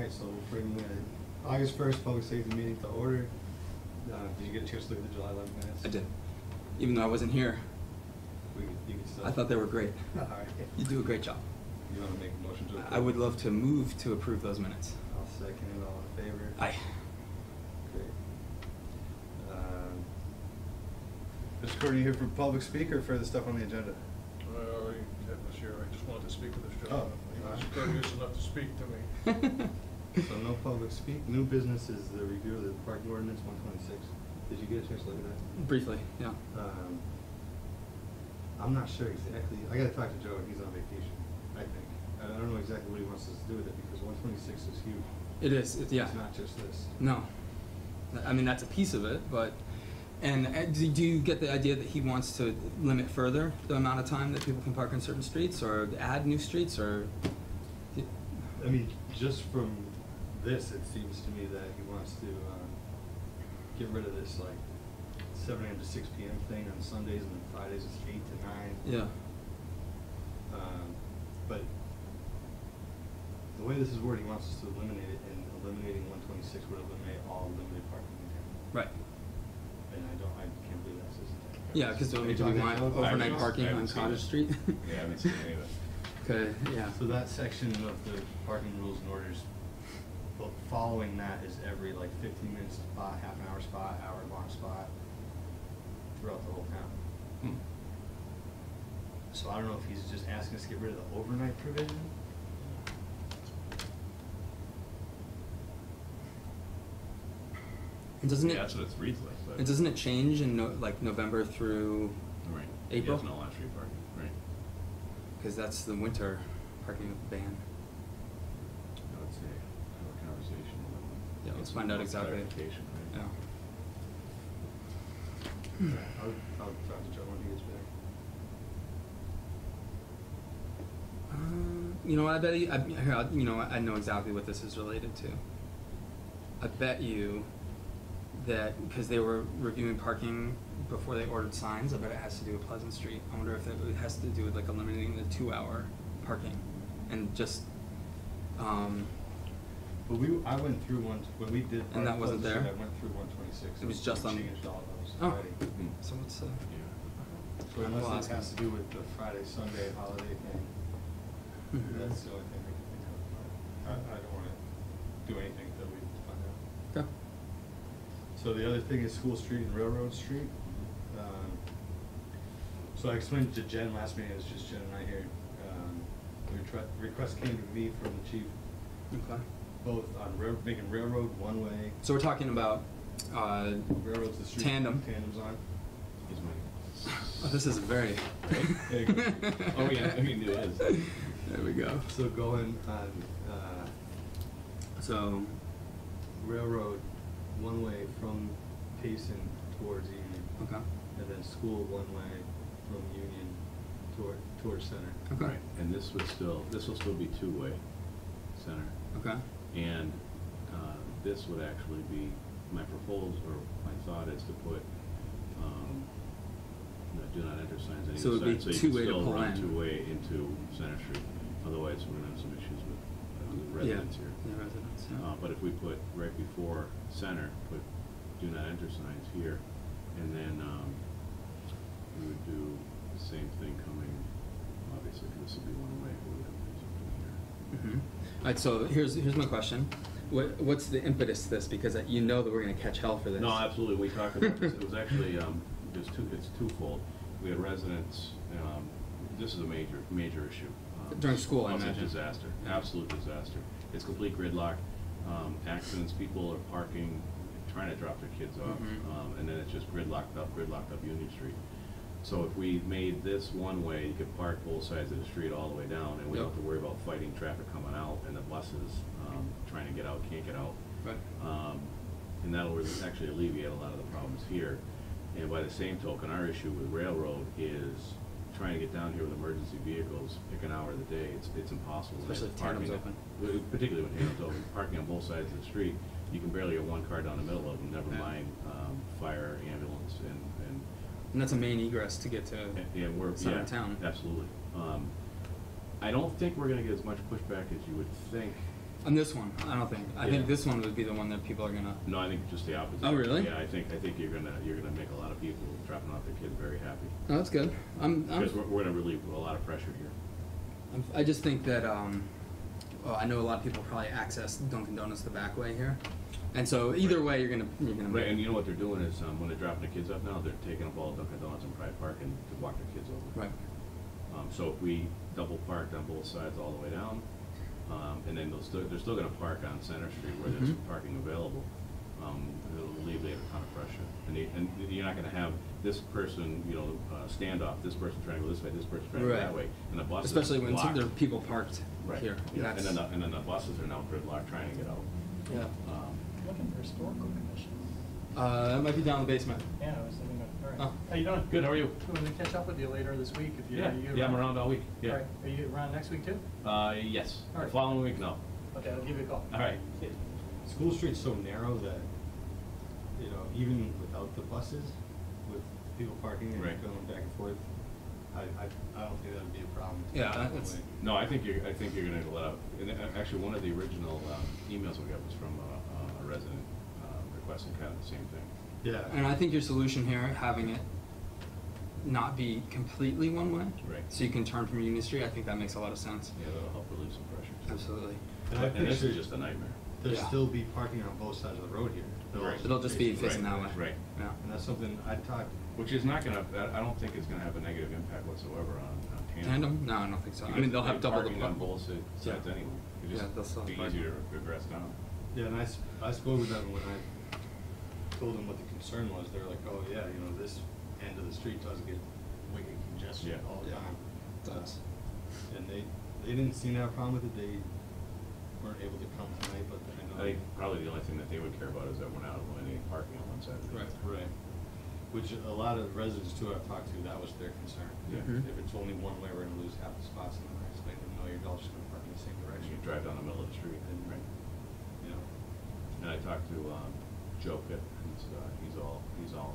Alright, so we'll bring August 1st public safety meeting to order. Did you get a chance to look at the July 11th minutes? I did. Even though I wasn't here, You can still... I thought they were great. Alright. You do a great job. You want to make a motion to approve? I would love to move to approve those minutes. I'll second it. All in favor? Aye. Great. Mr. Courtney, you here for public speak or for the stuff on the agenda? I already had this year. I just wanted to speak to this gentleman. He was Oh. courteous enough to speak to me. So no public speak. New business is the review of the parking ordinance 126. Did you get a chance to look at that? Briefly, yeah. I'm not sure exactly. I gotta talk to Joe. He's on vacation, I think. I don't know exactly what he wants us to do with it because 126 is huge. It is, yeah. It's not just this. No. I mean, that's a piece of it, but... And do you get the idea that he wants to limit further the amount of time that people can park on certain streets, or add new streets, or... I mean, just from this, it seems to me that he wants to get rid of this, like, 7 a.m. to 6 p.m. thing on Sundays, and then Fridays it's 8 to 9. Yeah. But the way this is worded, he wants us to eliminate it, and eliminating 126 would eliminate all limited parking in town. Right. And I can't believe that's his intent. Yeah, because do we want overnight parking on Cottage Street? Yeah, I haven't seen any of it. Okay, yeah. So that section of the parking rules and orders, but following that is every like 15 minute spot, half an hour spot, hour long spot throughout the whole town. So I don't know if he's just asking us to get rid of the overnight provision. And doesn't Yeah, it? that's what it reads like. But And doesn't it change in like November through right. April? He has no on-street parking. Right. Because that's the winter parking ban. I would say have a conversation with him. Yeah, Get let's some find out more exactly. clarification, right? Yeah. I'll talk to Joe when he gets back. You know what? I bet you know, I know exactly what this is related to. I bet you that because they were reviewing parking before they ordered signs, I bet it has to do with Pleasant Street. I wonder if it has to do with like eliminating the 2-hour parking and just. But I went through when we did. And that wasn't Pleasant there? Street, I went through 126. It was just we on. changed all those Oh. already. So what's Yeah. So unless Well, it has to do with the Friday, Sunday holiday thing, that's the only thing I can think of. I don't want to do anything until we find out. Okay. So the other thing is School Street and Railroad Street. So I explained to Jen last meeting, it was just Jen and I here. Request came to me from the chief, Okay. both on making Railroad one way. So we're talking about Railroad's the street. Tandem. Tandem's on. He's my. Oh, this is very. There you go. Oh yeah, I mean it is. There we go. So going on So. Railroad one way from Payson towards Union. Okay. And then school one way from Union towards Center. Okay. Right. And this will still be two-way center. Okay. And this would actually be my proposal, or my thought is to put do not enter signs on either So it would be side, so you two-way can to still pull run in. two-way into Center Street. Otherwise, we're gonna have some issues with residents here. Yeah, residents. Yeah. But if we put right before Center, put do not enter signs here, and then we would do the same thing coming. Obviously, this would be one way. We would have to do something here. All right. So here's my question. What's the impetus to this? Because you know that we're going to catch hell for this. No, absolutely. We talked about this. It was actually it's twofold. We had residents. This is a major issue. During school, I It's a imagine. disaster. Absolute disaster. It's complete gridlock. Accidents. People are parking, trying to drop their kids off, and then it's just gridlocked up Union Street. So if we made this one way, you could park both sides of the street all the way down, and we don't have to worry about fighting traffic coming out and the buses trying to get out, can't get out. Right. And that'll actually alleviate a lot of the problems here. And by the same token, our issue with Railroad is trying to get down here with emergency vehicles, pick an hour of the day, it's impossible. Especially if Tandem's open. Particularly when Tandem's open. Parking on both sides of the street, you can barely get one car down the middle of them, never mind fire, ambulance, And that's a main egress to get to center of town. Absolutely. I don't think we're going to get as much pushback as you would think On this one, I don't think. I think this one would be the one that people are gonna. No, I think just the opposite. Oh, really? Yeah, I think you're gonna make a lot of people dropping off their kids very happy. Oh, that's good. Because we're gonna relieve a lot of pressure here. I just think that well, I know a lot of people probably access Dunkin' Donuts the back way here, and so either way, you're gonna. Right, and you know what they're doing is when they're dropping the kids off now, they're taking up all Dunkin' Donuts in Pride Park and to walk their kids over. Right. So if we double park on both sides all the way down, and then they're still going to park on Center Street where there's parking available, it'll alleviate a ton of pressure. And you're not going to have this person, stand off, this person trying to go this way, this person trying to go that way, and the buses Especially when blocked. there are people parked here. Yeah. And then the buses are now gridlocked trying to get out. Yeah. Looking for historical commission. It might be down in the basement. Yeah, I was thinking of, all right. Oh. How you doing? Good, how are you? Going to catch up with you later this week if you're. Yeah, I'm around all week. Yeah. All right. Are you around next week too? Yes. All right. The following week, no. Okay, I'll give you a call. All right. School Street's so narrow that, even without the buses, with people parking and Right. going back and forth, I don't think that would be a problem. Yeah, that's- No, I think you're going to let out. And actually, one of the original emails we got was from a resident requesting kind of the same thing. Yeah. And I think your solution here, having it not be completely one way, Right. so you can turn from Union Street, I think that makes a lot of sense. Yeah, that'll help relieve some pressure. Absolutely. And this is just a nightmare. There'll Yeah. still be parking on both sides of the road here. It'll just be facing that way. Right. Yeah. And that's something I talked. Which is not going to, I don't think it's going to have a negative impact whatsoever on Tandem. Tandem? No, I don't think so. I Because mean, they'll have they're double the parking on park. both sides Yeah. anyway. It'd Yeah, they'll just still have be parking. easier to address down. Yeah, and I spoke with them when I told them what the concern was. They were like, oh yeah, this end of the street does get wicked congestion Yeah. all the Yeah. time. It does. And they didn't seem to have a problem with it. They weren't able to come tonight, but I know. I think probably the only thing that they would care about is that we're not eliminating parking on one side. of the Right. road. Right. Which a lot of residents too I've talked to, that was their concern. Yeah. Mhm. If it's only one way, we're gonna lose half the spots, and I explained to them, no, you're all just gonna park in the same direction. You drive down the middle of the street. Right. And I talked to Joe Pitt. He's all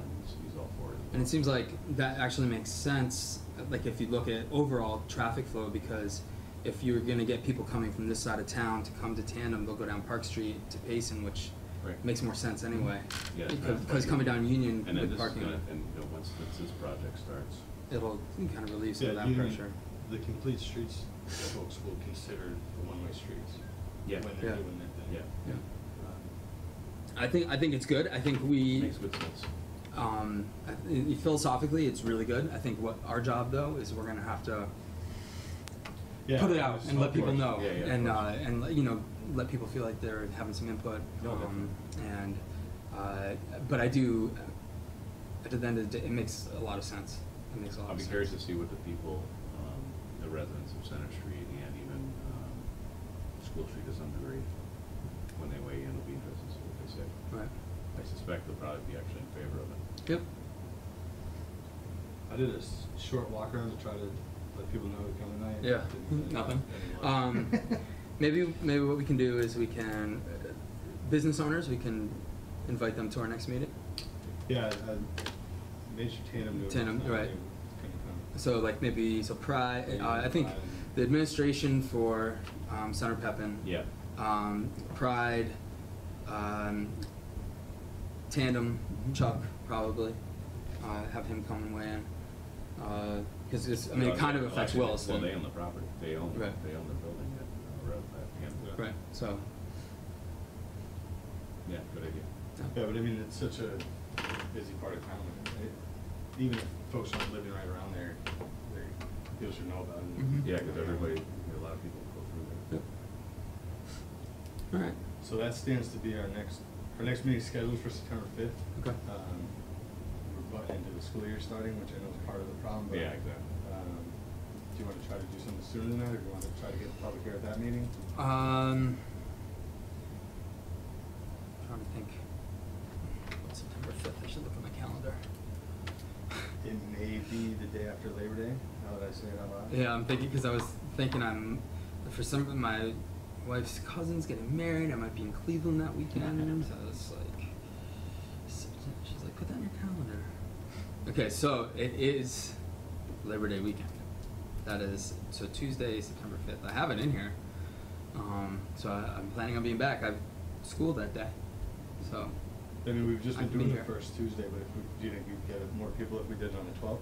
in. He's all for it. And it seems like that actually makes sense, like if you look at overall traffic flow, because if you're gonna get people coming from this side of town to come to Tandem, they'll go down Park Street to Payson, which Right. makes more sense anyway. Yeah, Because coming down Union and then with this parking, is gonna, and once this project starts, it'll kind of relieve some of that Union- pressure. The complete streets, folks will consider the one-way streets. Yeah. When they're Yeah. doing that thing. yeah, I think it's good. I think we, makes good sense. philosophically, it's really good. I think what our job though is we're gonna have to Yeah, put it out of and let people course. know, Yeah, yeah, and of course. let people feel like they're having some input. No, definitely. And but I do. At the end of the day, it makes a lot of sense. It makes a lot I'll of be sense. curious to see what the people, the residents of Center Street and even School Street to some degree, when they weigh in, it'll be interesting to see what they say. Right. I suspect they'll probably be actually in favor of it. Yep. I did a short walk around to try to let people know to come tonight. Yeah. Didn't really Nothing. get any luck. Maybe what we can do is we can business owners, we can invite them to our next meeting. Yeah, I made sure Tandem knew. Tandem, about that. right. They couldn't come. So like maybe Pride. Maybe I think Pride. the administration for Center Pepin. Yeah. Pride. Tandem. Chuck probably. Have him come and weigh in. Because it kind of Well, affects actually, Williston. Well, they own the property. They own Right. the building at Right. So. Yeah, good idea. Yeah, but I mean, it's such a busy part of town. Even if folks aren't living right around there, people should know about it. Mhm. Yeah, because everybody, a lot of people go through there. Yep. All right. So that stands to be our next meeting scheduled for September 5th. Okay. We're butting into the school year starting, which I know is part of the problem, but. Yeah, exactly. Do you want to try to do something sooner than that, or do you want to try to get the public here at that meeting? Trying to think. What's September 5th? I should look at my calendar. It may be the day after Labor Day, now that I say it out loud. Yeah, I'm thinking because I was thinking for some of my wife's cousins getting married. I might be in Cleveland that weekend. So it's like, she's like, put that in your calendar. Okay, so it is Labor Day weekend. That is so Tuesday, September 5th. I have it in here. So I'm planning on being back. I have school that day, so. I mean, we've just I been can be doing the here. first Tuesday, but if we, do you think we'd get more people if we did it on the 12th?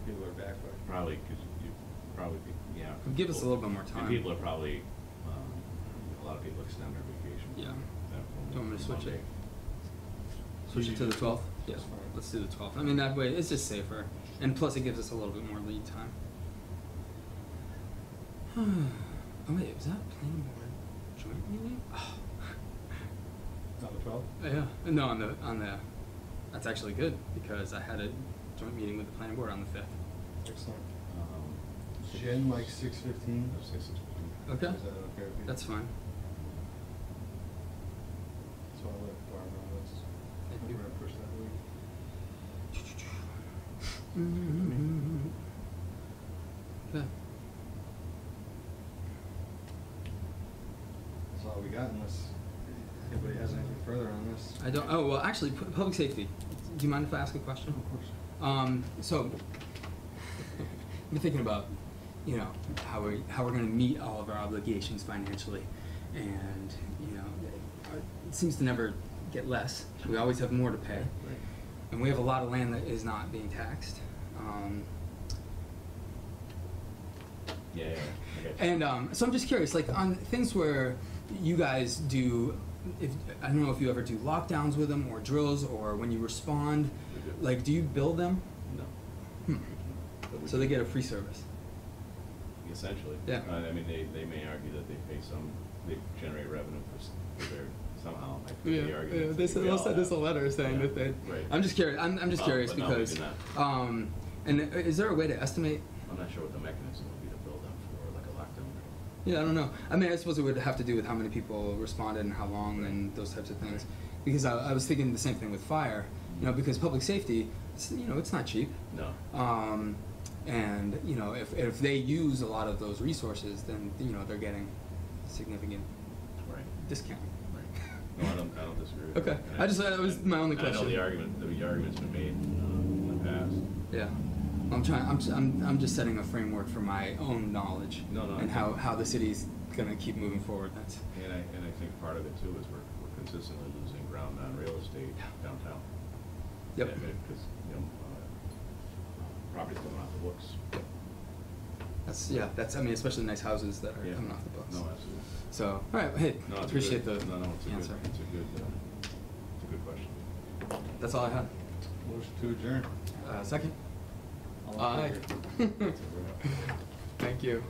People are back by. Probably, because you probably, yeah. Give us a little bit more And time. people are probably, a lot of people extend their vacation. Yeah. That Do you want me to switch Monday. it? Switch it to the 12th? Yeah, That's fine. let's do the 12th. I mean, that way it's just safer, and plus it gives us a little bit more lead time. Oh wait, was that a planning board joint meeting? Oh. On the 12th? Yeah, no, on the, that's actually good, because I had a joint meeting with the planning board on the 5th. Excellent. Um, Jen, like 6:15? Let's say 6:15. Okay. Is that okay with you? That's fine. So I'll let Barbara know that's, Thank we're you. gonna push that week. Okay. That's all we got unless anybody has anything further on this. I don't, oh, well, actually, public safety. Do you mind if I ask a question? Of course. So, I've been thinking about, you know, how we're gonna meet all of our obligations financially, and, you know, it seems to never get less. We always have more to pay, Right. and we have a lot of land that is not being taxed. Yeah, I got you. And so I'm just curious, like on things where you guys do, if I don't know if you ever do lockdowns with them or drills or when you respond, We do. like do you bill them? No. Hmm. But we So they do. get a free service. Essentially. Yeah. I mean, they may argue that they pay some, they generate revenue for their, somehow. I think the argument they is said we they'll all send us a have. letter saying Yeah, that they. right. I'm just curious. I'm just curious But no, we because, do not. and is there a way to estimate? I'm not sure what the mechanism would be to bill them for like a lockdown. Yeah, I don't know. I mean, I suppose it would have to do with how many people responded and how long and those types of things. Because I was thinking the same thing with fire, you know, because public safety, you know, it's not cheap. No. And you know, if they use a lot of those resources, then you know they're getting significant Right. discount. Right. No, I don't disagree with Okay. that. I just that was my only I know question. the argument's been made in the past. Yeah. I'm just setting a framework for my own knowledge No, and I- how the city's gonna keep moving forward. That's And I think part of it too is we're consistently losing ground on real estate downtown. Yep. Because, you know, property's coming off the books. that's I mean especially nice houses that are Yeah. coming off the books. No, absolutely. So all right, hey, No, it's a appreciate good- the no, it's a answer. Good, it's a good question. That's all I had. Motion to adjourn. Second. All in Aye. favor? Thank you.